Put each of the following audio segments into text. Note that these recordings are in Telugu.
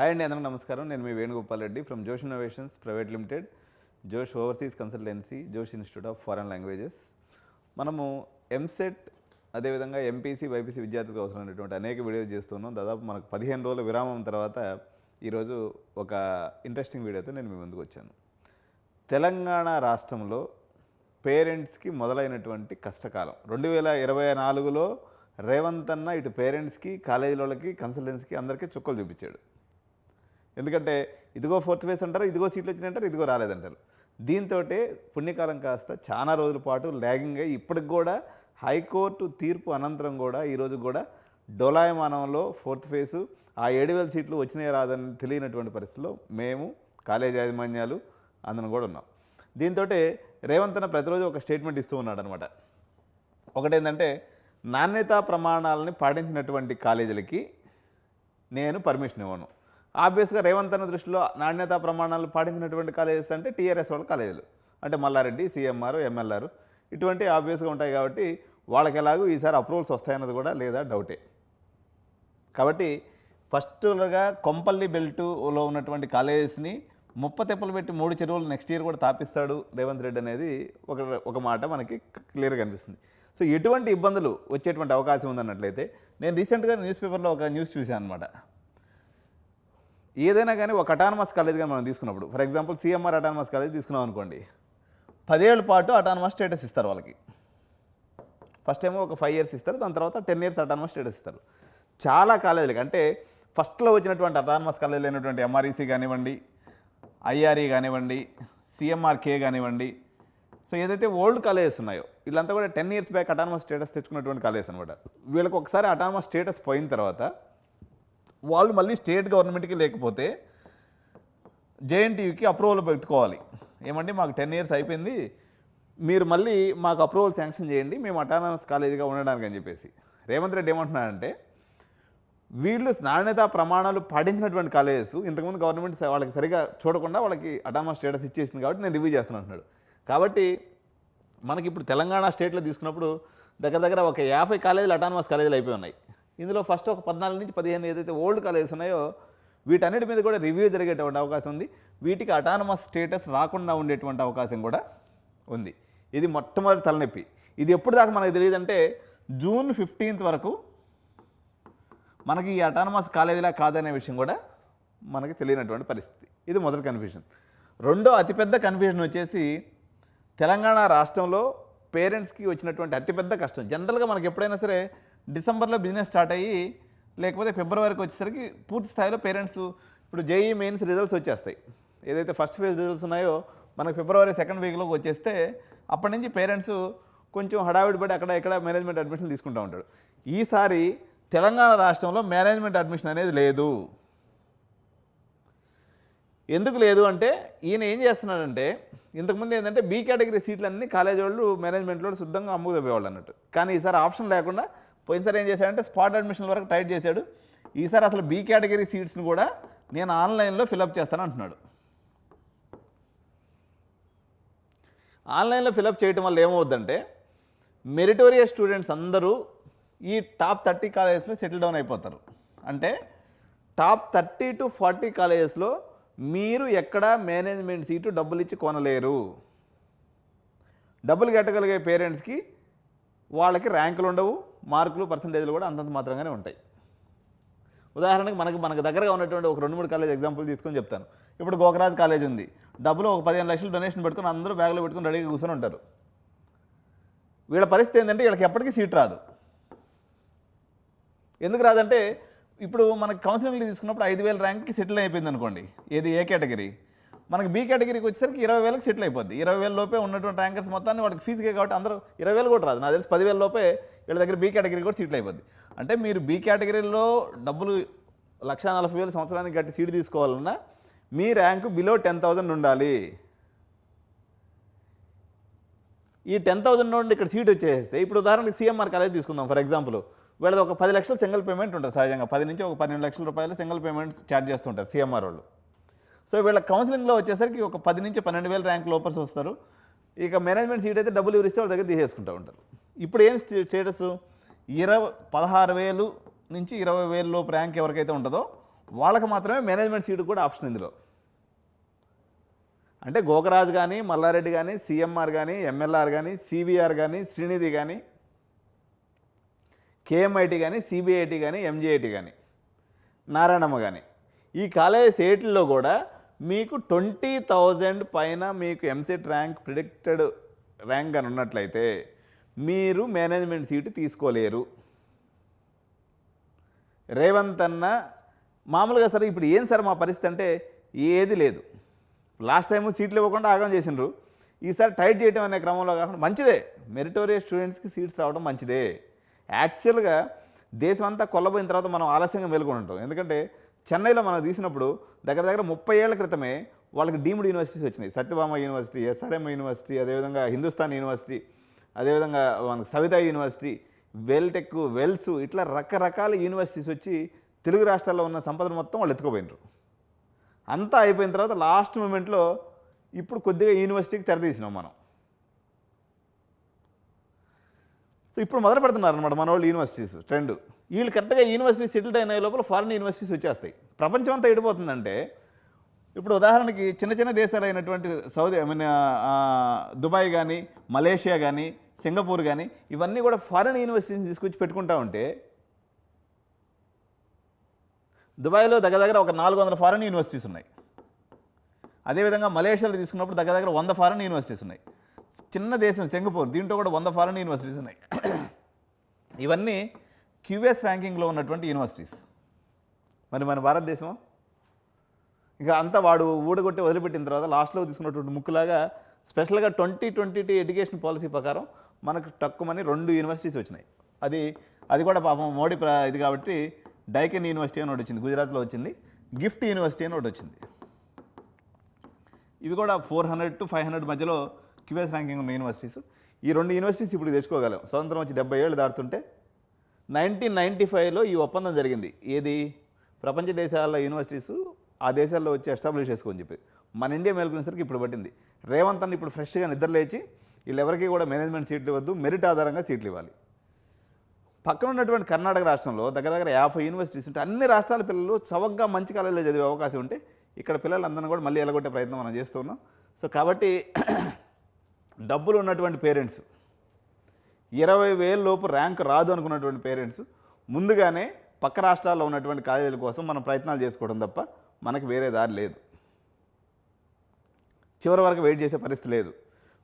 హాయ్ అండి, అందరికీ నమస్కారం. నేను మీ వేణుగోపాల్ రెడ్డి ఫ్రమ్ జోష్ ఇన్నోవేషన్స్ ప్రైవేట్ లిమిటెడ్, జోష్ ఓవర్సీస్ కన్సల్టెన్సీ, జోష్ ఇన్స్టిట్యూట్ ఆఫ్ ఫారెన్ లాంగ్వేజెస్. మనము ఎంసెట్ అదేవిధంగా ఎంపీసీ బైపీసీ విద్యార్థులకు అవసరమైనటువంటి అనేక వీడియోస్ చేస్తున్నాం. దాదాపు మనకు 15 రోజుల విరామం తర్వాత ఈరోజు ఒక ఇంట్రెస్టింగ్ వీడియోతో నేను మీ ముందుకు వచ్చాను. తెలంగాణ రాష్ట్రంలో పేరెంట్స్కి మొదలైనటువంటి కష్టకాలం 2024లో రేవంత్ అన్న ఇటు పేరెంట్స్కి, కాలేజీలకి, కన్సల్టెన్సీకి అందరికీ చుక్కలు చూపించాడు. ఎందుకంటే ఇదిగో 4th ఫేజ్ అంటారు, ఇదిగో సీట్లు వచ్చినాయంటారు, ఇదిగో రాలేదంటారు. దీంతో పుణ్యకాలం కాస్త చాలా రోజుల పాటు ల్యాగింగ్ అయ్యి ఇప్పటికి కూడా హైకోర్టు తీర్పు అనంతరం కూడా ఈరోజు కూడా డోలాయమానంలో 4th ఫేజ్ ఆ 7,000 సీట్లు వచ్చినాయి రాదని తెలియనటువంటి పరిస్థితిలో మేము కాలేజీ యాజమాన్యాలు అందరం కూడా ఉన్నాం. దీంతో రేవంత్ అన్న ప్రతిరోజు ఒక స్టేట్మెంట్ ఇస్తూ ఉన్నాడు అనమాట. ఒకటేంటంటే, నాణ్యతా ప్రమాణాలని పాటించినటువంటి కాలేజీలకి నేను పర్మిషన్ ఇవ్వను. ఆబ్వియస్గా రేవంత్ అన్న దృష్టిలో నాణ్యతా ప్రమాణాలు పాటించినటువంటి కాలేజెస్ అంటే టీఆర్ఎస్ వాళ్ళ కాలేజీలు, అంటే మల్లారెడ్డి, సిఎంఆర్, ఎంఎల్ఆర్ ఇటువంటి ఆబ్వియస్గా ఉంటాయి. కాబట్టి వాళ్ళకి ఎలాగూ ఈసారి అప్రూవల్స్ వస్తాయన్నది కూడా లేదా డౌటే. కాబట్టి ఫస్ట్గా కొంపల్లి బెల్టులో ఉన్నటువంటి కాలేజెస్ని ముప్పతెప్పలు పెట్టి 3 చెరువులు నెక్స్ట్ ఇయర్ కూడా తాపిస్తాడు రేవంత్ రెడ్డి అనేది ఒక మాట మనకి క్లియర్గా కనిపిస్తుంది. సో ఎటువంటి ఇబ్బందులు వచ్చేటువంటి అవకాశం ఉందన్నట్లయితే, నేను రీసెంట్గా న్యూస్ పేపర్లో ఒక న్యూస్ చూశాను అనమాట. ఏదైనా కానీ ఒక అటానమస్ కాలేజ్ కానీ మనం తీసుకున్నప్పుడు, for example CMR autonomous college తీసుకున్నాం అనుకోండి, 10 ఏళ్ళ పాటు అటానమస్ స్టేటస్ ఇస్తారు వాళ్ళకి. ఫస్ట్ ఏమో ఒక 5 ఇయర్స్ ఇస్తారు, దాని తర్వాత 10 ఇయర్స్ అటానమస్ స్టేటస్ ఇస్తారు. చాలా కాలేజీలకి అంటే ఫస్ట్లో వచ్చినటువంటి అటానమస్ కాలేజీలు అయినటువంటి ఎంఆర్ఈసీ కానివ్వండి, ఐఆర్ఈ కానివ్వండి, సిఎంఆర్కే కానివ్వండి, సో ఏదైతే ఓల్డ్ కాలేజెస్ ఉన్నాయో వీళ్ళంతా కూడా 10 ఇయర్స్ బ్యాక్ అటానమస్ స్టేటస్ తెచ్చుకున్నటువంటి కాలేజెస్ అనమాట. వీళ్ళకి ఒకసారి అటానమస్ స్టేటస్ పోయిన తర్వాత వాళ్ళు మళ్ళీ స్టేట్ గవర్నమెంట్కి లేకపోతే జేఎన్టీయూకి అప్రూవల్ పెట్టుకోవాలి. ఏమంటే మాకు 10 ఇయర్స్ అయిపోయింది, మీరు మళ్ళీ మాకు అప్రూవల్ శాంక్షన్ చేయండి, మేము అటానమస్ కాలేజీగా ఉండడానికి అని చెప్పేసి. రేవంత్ రెడ్డి ఏమంటున్నాడంటే, వీళ్ళు నాణ్యతా ప్రమాణాలు పాటించినటువంటి కాలేజెస్ ఇంతకుముందు గవర్నమెంట్ వాళ్ళకి సరిగా చూడకుండా వాళ్ళకి అటానమస్ స్టేటస్ ఇచ్చేసింది కాబట్టి నేను రివ్యూ చేస్తాను అంటున్నాడు. కాబట్టి మనకి ఇప్పుడు తెలంగాణ స్టేట్లో తీసుకున్నప్పుడు దగ్గర ఒక 50 కాలేజీలు అటానమస్ కాలేజీలు అయిపోయి ఉన్నాయి. ఇందులో ఫస్ట్ ఒక 14 నుంచి 15 ఏదైతే ఓల్డ్ కాలేజెస్ ఉన్నాయో వీటన్నిటి మీద కూడా రివ్యూ జరిగేటువంటి అవకాశం ఉంది. వీటికి అటానమస్ స్టేటస్ రాకుండా ఉండేటువంటి అవకాశం కూడా ఉంది. ఇది మొట్టమొదటి తలనొప్పి. ఇది ఎప్పుడు దాకా మనకు తెలియదంటే జూన్ 15 వరకు మనకి ఈ అటానమస్ కాలేజీలా కాదనే విషయం కూడా మనకి తెలియనటువంటి పరిస్థితి. ఇది మొదటి కన్ఫ్యూజన్. రెండో అతిపెద్ద కన్ఫ్యూజన్ వచ్చేసి, తెలంగాణ రాష్ట్రంలో పేరెంట్స్కి వచ్చినటువంటి అతిపెద్ద కష్టం. జనరల్గా మనకి ఎప్పుడైనా సరే డిసెంబర్లో బిజినెస్ స్టార్ట్ అయ్యి లేకపోతే ఫిబ్రవరికి వచ్చేసరికి పూర్తి స్థాయిలో పేరెంట్స్ ఇప్పుడు జేఈ మెయిన్స్ రిజల్ట్స్ వచ్చేస్తాయి. ఏదైతే ఫస్ట్ ఫేజ్ రిజల్ట్స్ ఉన్నాయో మనకు ఫిబ్రవరి 2nd వీక్లోకి వచ్చేస్తే అప్పటి నుంచి పేరెంట్స్ కొంచెం హడావిడి పడి అక్కడ ఇక్కడ మేనేజ్మెంట్ అడ్మిషన్ తీసుకుంటూ ఉంటాడు. ఈసారి తెలంగాణ రాష్ట్రంలో మేనేజ్మెంట్ అడ్మిషన్ అనేది లేదు. ఎందుకు లేదు అంటే, ఈయన ఏం చేస్తున్నాడంటే, ఇంతకుముందు ఏంటంటే బీ కేటగిరీ సీట్లన్నీ కాలేజ్ వాళ్ళు మేనేజ్మెంట్లో శుద్ధంగా అమ్ముకుపోయేవాళ్ళు అన్నట్టు. కానీ ఈసారి ఆప్షన్ లేకుండా పోయినసారి ఏం చేశాడంటే స్పాట్ అడ్మిషన్ వరకు టైట్ చేశాడు. ఈసారి అసలు బీ కేటగిరీ సీట్స్ని కూడా నేను ఆన్లైన్లో ఫిలప్ చేస్తాను అంటున్నాడు. ఆన్లైన్లో ఫిలప్ చేయడం వల్ల ఏమవుద్దంటే, మెరిటోరియస్ స్టూడెంట్స్ అందరూ ఈ టాప్ 30 కాలేజెస్లో సెటిల్ డౌన్ అయిపోతారు. అంటే టాప్ 30 to 40 కాలేజెస్లో మీరు ఎక్కడ మేనేజ్మెంట్ సీటు డబ్బులు ఇచ్చి కొనలేరు. డబ్బులు కట్టగలిగే పేరెంట్స్కి వాళ్ళకి ర్యాంకులు ఉండవు, మార్కులు పర్సంటేజ్లు కూడా అంతంత మాత్రంగానే ఉంటాయి. ఉదాహరణకి మనకు దగ్గరగా ఉన్నటువంటి ఒక 2-3 కాలేజ్ ఎగ్జాంపుల్ తీసుకొని చెప్తాను. ఇప్పుడు గోకరాజ్ కాలేజ్ ఉంది, డబ్బులు ఒక 15 లక్షలు డొనేషన్ పెట్టుకుని అందరూ బ్యాగ్లో పెట్టుకుని రెడీగా కూర్చొని ఉంటారు. వీళ్ళ పరిస్థితి ఏంటంటే వీళ్ళకి ఎప్పటికీ సీట్ రాదు. ఎందుకు రాదంటే, ఇప్పుడు మనకి కౌన్సిలింగ్లు తీసుకున్నప్పుడు 5,000 ర్యాంక్కి సెటిల్ అయిపోయింది అనుకోండి, ఏది ఏ కేటగిరీ. మనకి బీ కేటగిరీకి వచ్చేసరికి 20,000కి సెటిల్ అయిపోద్ది. 20,000 లోపే ఉన్నటువంటి ర్యాంకర్స్ మొత్తాన్ని వాళ్ళకి ఫీజుకే కాబట్టి అందరూ 20,000 కూడా రాదు. నాకు తెలిసి 10,000 లోపే వీళ్ళ దగ్గర బీ కేటగిరీ కూడా సీట్లు అయిపోద్ది. అంటే మీరు బీ కేటగిరీలో డబ్బులు 1,40,000 సంవత్సరానికి గట్టి సీటు తీసుకోవాలన్నా మీ ర్యాంకు బిలో 10,000 ఉండాలి. ఈ 10,000 నుండి ఇక్కడ సీట్ వచ్చేస్తే, ఇప్పుడు ఉదాహరణకి సిఎంఆర్ కాలేజ్ తీసుకుందాం ఫర్ ఎగ్జాంపుల్, వీళ్ళది ఒక 10 లక్షలు సింగిల్ పేమెంట్ ఉంటుంది. సహజంగా 10 నుంచి ఒక 12 లక్షల రూపాయలు సింగిల్ పేమెంట్స్ ఛార్జ్ చేస్తుంటారు సిఎంఆర్ వాళ్ళు. సో వీళ్ళ కౌన్సిలింగ్లో వచ్చేసరికి ఒక 10 నుంచి 12,000 ర్యాంక్ లోపర్స్ వస్తారు. ఇక మేనేజ్మెంట్ సీట్ అయితే డబ్బులు ఎవరిస్తే వాళ్ళ దగ్గర తీసేసుకుంటూ ఉంటారు. ఇప్పుడు ఏం స్టేటస్, 16,000 నుంచి 20,000 లోపు ర్యాంక్ ఎవరికైతే ఉంటుందో వాళ్ళకి మాత్రమే మేనేజ్మెంట్ సీటు కూడా ఆప్షన్ ఇందులో. అంటే గోకరాజు కానీ, మల్లారెడ్డి కానీ, సిఎంఆర్ కానీ, ఎంఎల్ఆర్ కానీ, సివిఆర్ కానీ, శ్రీనిధి కానీ, కేఎంఐటి కానీ, సిబిఐటి కానీ, ఎంజేఐటి కానీ, నారాయణమ్మ కానీ, ఈ కాలేజెస్ ఏటిల్లో కూడా మీకు 20,000 పైన మీకు ఎంసెట్ ర్యాంక్ ప్రిడిక్టెడ్ ర్యాంక్ అని ఉన్నట్లయితే మీరు మేనేజ్మెంట్ సీటు తీసుకోలేరు. రేవంత్ అన్న మామూలుగా సరే ఇప్పుడు ఏం సార్ మా పరిస్థితి అంటే ఏది లేదు. లాస్ట్ టైం సీట్లు ఇవ్వకుండా ఆగం చేసిండ్రు. ఈసారి టైట్ చేయడం అనే క్రమంలో కాకుండా మంచిదే, మెరిటోరియస్ స్టూడెంట్స్కి సీట్స్ రావడం మంచిదే. యాక్చువల్గా దేశం అంతా కొల్లబోయిన తర్వాత మనం ఆలస్యంగా మేలుకొని ఉంటాం. ఎందుకంటే చెన్నైలో మనం తీసినప్పుడు దగ్గర దగ్గర 30 ఏళ్ల క్రితమే వాళ్ళకి డీమ్డ్ యూనివర్సిటీస్ వచ్చినాయి. సత్యభామ యూనివర్సిటీ, ఎస్ఆర్ఎం యూనివర్సిటీ, అదేవిధంగా హిందుస్థాన్ యూనివర్సిటీ, అదేవిధంగా మనకు సవితా యూనివర్సిటీ, వెల్టెక్, వెల్స్, ఇట్లా రకరకాల యూనివర్సిటీస్ వచ్చి తెలుగు రాష్ట్రాల్లో ఉన్న సంపదను మొత్తం వాళ్ళు ఎత్తుకోపోయినారు. అంతా అయిపోయిన తర్వాత లాస్ట్ మూమెంట్లో ఇప్పుడు కొద్దిగా యూనివర్సిటీకి తెరదీసినాం మనం. సో ఇప్పుడు మొదలు పెడుతున్నారు అనమాట మన వాళ్ళు యూనివర్సిటీస్ ట్రెండ్. వీళ్ళు కరెక్ట్గా యూనివర్సిటీ సెటిల్డ్ అయిన లోపల ఫారిన్ యూనివర్సిటీస్ వచ్చేస్తాయి. ప్రపంచం అంతా ఎడిపోతుందంటే ఇప్పుడు ఉదాహరణకి చిన్న చిన్న దేశాలు అయినటువంటి దుబాయ్ కానీ, మలేషియా కానీ, సింగపూర్ కానీ, ఇవన్నీ కూడా ఫారిన్ యూనివర్సిటీస్ తీసుకొచ్చి పెట్టుకుంటా ఉంటే దుబాయ్లో దగ్గర దగ్గర ఒక 400 ఫారిన్ యూనివర్సిటీస్ ఉన్నాయి. అదేవిధంగా మలేషియాలో తీసుకున్నప్పుడు దగ్గర దగ్గర 100 ఫారిన్ యూనివర్సిటీస్ ఉన్నాయి. చిన్న దేశం సింగపూర్, దీంట్లో కూడా 100 ఫారిన్ యూనివర్సిటీస్ ఉన్నాయి. ఇవన్నీ క్యూఎస్ ర్యాంకింగ్లో ఉన్నటువంటి యూనివర్సిటీస్. మరి మన భారతదేశం ఇక అంతా వాడు ఊడగొట్టి వదిలిపెట్టిన తర్వాత లాస్ట్లో తీసుకున్నటువంటి ముక్కులాగా స్పెషల్గా 2022 ఎడ్యుకేషన్ పాలసీ ప్రకారం మనకు తక్కువని 2 యూనివర్సిటీస్ వచ్చినాయి. అది కూడా పాపం మోడీ ఇది కాబట్టి డైకెన్ యూనివర్సిటీ అని ఒకటి వచ్చింది, గుజరాత్లో వచ్చింది. గిఫ్ట్ యూనివర్సిటీ అని ఒకటి వచ్చింది. ఇవి కూడా 400 to 500 మధ్యలో క్యూఎస్ ర్యాంకింగ్ ఉన్న యూనివర్సిటీస్. ఈ 2 యూనివర్సిటీస్ ఇప్పుడు తెచ్చుకోగలం. స్వతంత్రం వచ్చి 70 ఏళ్ళు దాటుతుంటే 1995లో ఈ ఒప్పందం జరిగింది. ఏది? ప్రపంచ దేశాల యూనివర్సిటీస్ ఆ దేశాల్లో వచ్చి ఎస్టాబ్లిష్ చేసుకోని చెప్పి మన ఇండియా మేలుకునేసరికి ఇప్పుడు పట్టింది. రేవంత్ అన్న ఇప్పుడు ఫ్రెష్గా నిద్రలేచి వీళ్ళెవరికి కూడా మేనేజ్మెంట్ సీట్లు ఇవ్వద్దు, మెరిట్ ఆధారంగా సీట్లు ఇవ్వాలి. పక్కన ఉన్నటువంటి కర్ణాటక రాష్ట్రంలో దగ్గర దగ్గర 50 యూనివర్సిటీస్ ఉంటే అన్ని రాష్ట్రాల పిల్లలు చవకగా మంచి కాలేజీలో చదివే అవకాశం ఉంటే ఇక్కడ పిల్లలందరినీ కూడా మళ్ళీ ఎలగొట్టే ప్రయత్నం మనం చేస్తున్నాం. సో కాబట్టి డబ్బులు ఉన్నటువంటి పేరెంట్స్ 20,000 లోపు ర్యాంక్ రాదు అనుకున్నటువంటి పేరెంట్స్ ముందుగానే పక్క రాష్ట్రాల్లో ఉన్నటువంటి కాలేజీల కోసం మనం ప్రయత్నాలు చేసుకోవడం తప్ప మనకు వేరే దారి లేదు. చివరి వరకు వెయిట్ చేసే పరిస్థితి లేదు.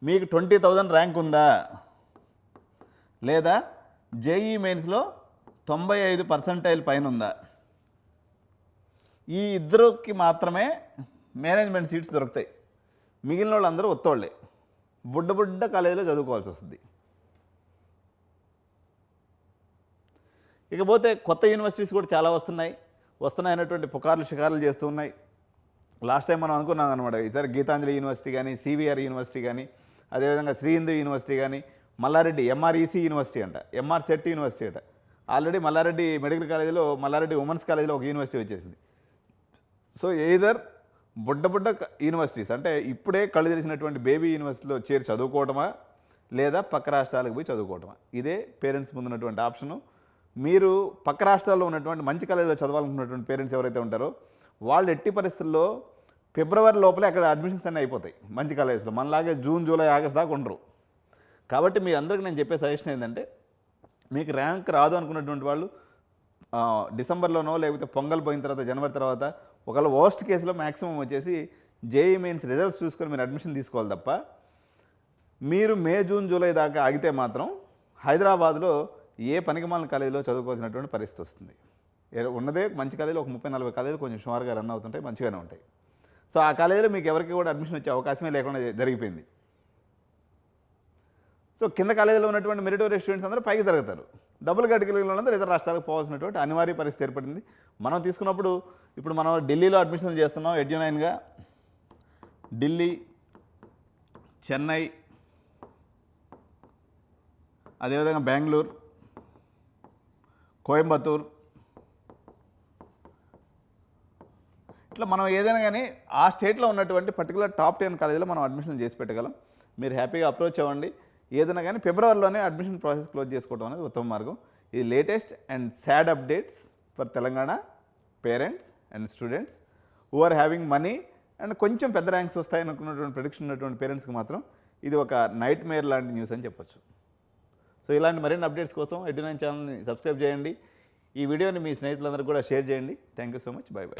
మీకు 20,000 ర్యాంక్ ఉందా లేదా జేఈ మెయిన్స్లో 95% పైన ఉందా, ఈ ఇద్దరికి మాత్రమే మేనేజ్మెంట్ సీట్స్ దొరుకుతాయి. మిగిలిన వాళ్ళందరూ ఒత్తోళ్ళే, బుడ్డ కాలేజీలో చదువుకోవాల్సి వస్తుంది. ఇకపోతే కొత్త యూనివర్సిటీస్ కూడా చాలా వస్తున్నాయన్నటువంటి పుకార్లు షికార్లు చేస్తూ ఉన్నాయి. లాస్ట్ టైం మనం అనుకున్నాం అనమాట, ఈసారి గీతాంజలి యూనివర్సిటీ కానీ, సివిఆర్ యూనివర్సిటీ కానీ, అదేవిధంగా శ్రీ హిందూ యూనివర్సిటీ కానీ, మల్లారెడ్డి ఎంఆర్ఈసీ యూనివర్సిటీ అంట, ఎంఆర్ సెట్ యూనివర్సిటీ అంట. ఆల్రెడీ మల్లారెడ్డి మెడికల్ కాలేజీలో, మల్లారెడ్డి ఉమెన్స్ కాలేజీలో ఒక యూనివర్సిటీ వచ్చేసింది. సో ఎయిదర్ బుడ్డ యూనివర్సిటీస్ అంటే ఇప్పుడే కళ్ళు తెరిచినటువంటి బేబీ యూనివర్సిటీలో చేరి చదువుకోవటమా లేదా పక్క రాష్ట్రాలకు పోయి చదువుకోవటమా, ఇదే పేరెంట్స్ ముందున్నటువంటి ఆప్షను. మీరు పక్క రాష్ట్రాల్లో ఉన్నటువంటి మంచి కాలేజీలో చదవాలనుకున్నటువంటి పేరెంట్స్ ఎవరైతే ఉంటారో వాళ్ళు ఎట్టి పరిస్థితుల్లో ఫిబ్రవరి లోపలే అక్కడ అడ్మిషన్స్ అన్నీ అయిపోతాయి మంచి కాలేజెస్లో. మనలాగే జూన్, జూలై, ఆగస్ట్ దాకా ఉండరు. కాబట్టి మీ అందరికీ నేను చెప్పే సజెషన్ ఏంటంటే, మీకు ర్యాంక్ రాదు అనుకున్నటువంటి వాళ్ళు డిసెంబర్లోనో లేకపోతే పొంగల్ పోయిన తర్వాత జనవరి తర్వాత ఒకవేళ వర్స్ట్ కేసులో మ్యాక్సిమం వచ్చేసి జేఈ మెయిన్స్ రిజల్ట్స్ చూసుకొని మీరు అడ్మిషన్ తీసుకోవాలి తప్ప మీరు మే, జూన్, జూలై దాకా ఆగితే మాత్రం హైదరాబాద్లో ఏ పనికిమాలిన కాలేజీలో చదువుకోవాల్సినటువంటి పరిస్థితి వస్తుంది. ఉన్నదే మంచి కాలేజీలో ఒక 30-40 కాలేజీలు కొంచెం సుమారుగా రన్ అవుతుంటాయి, మంచిగానే ఉంటాయి. సో ఆ కాలేజీలో మీకు ఎవరికి కూడా అడ్మిషన్ వచ్చే అవకాశమే లేకుండా జరిగిపోయింది. సో కింద కాలేజీలో ఉన్నటువంటి మెరిటోరియస్ స్టూడెంట్స్ అందరూ పైకి జరుగుతారు, డబ్బులు కట్టుకెళ్ళిన వాళ్ళందరూ ఇతర రాష్ట్రాలకు పోవాల్సినటువంటి అనివార్య పరిస్థితి ఏర్పడింది. మనం తీసుకున్నప్పుడు ఇప్పుడు మనం ఢిల్లీలో అడ్మిషన్లు చేస్తున్నాం ఎడ్యునైన్గా. ఢిల్లీ, చెన్నై, అదేవిధంగా బెంగళూరు, కోయంబత్తూర్, ఇట్లా మనం ఏదైనా కానీ ఆ స్టేట్లో ఉన్నటువంటి పర్టికులర్ టాప్ 10 కాలేజీలో మనం అడ్మిషన్ చేసి పెట్టగలం. మీరు హ్యాపీగా అప్రోచ్ అవ్వండి. ఏదైనా కానీ ఫిబ్రవరిలోనే అడ్మిషన్ ప్రాసెస్ క్లోజ్ చేసుకోవడం అనేది ఉత్తమ మార్గం. ఇది latest and sad updates for Telangana parents. And students who are having money and కొంచెం పెద్ద ర్యాంక్స్ వస్తాయనుకున్నటువంటి ప్రిడిక్షన్ ఉన్నటువంటి పేరెంట్స్కి మాత్రం ఇది ఒక నైట్ మేర్ లాంటి న్యూస్ అని చెప్పొచ్చు. సో ఇలాంటి మరిన్ని అప్డేట్స్ కోసం ఎడ్యు9 ఛానల్ని సబ్స్క్రైబ్ చేయండి. ఈ వీడియోని మీ స్నేహితులందరికీ కూడా షేర్ చేయండి. Thank you so much. By by.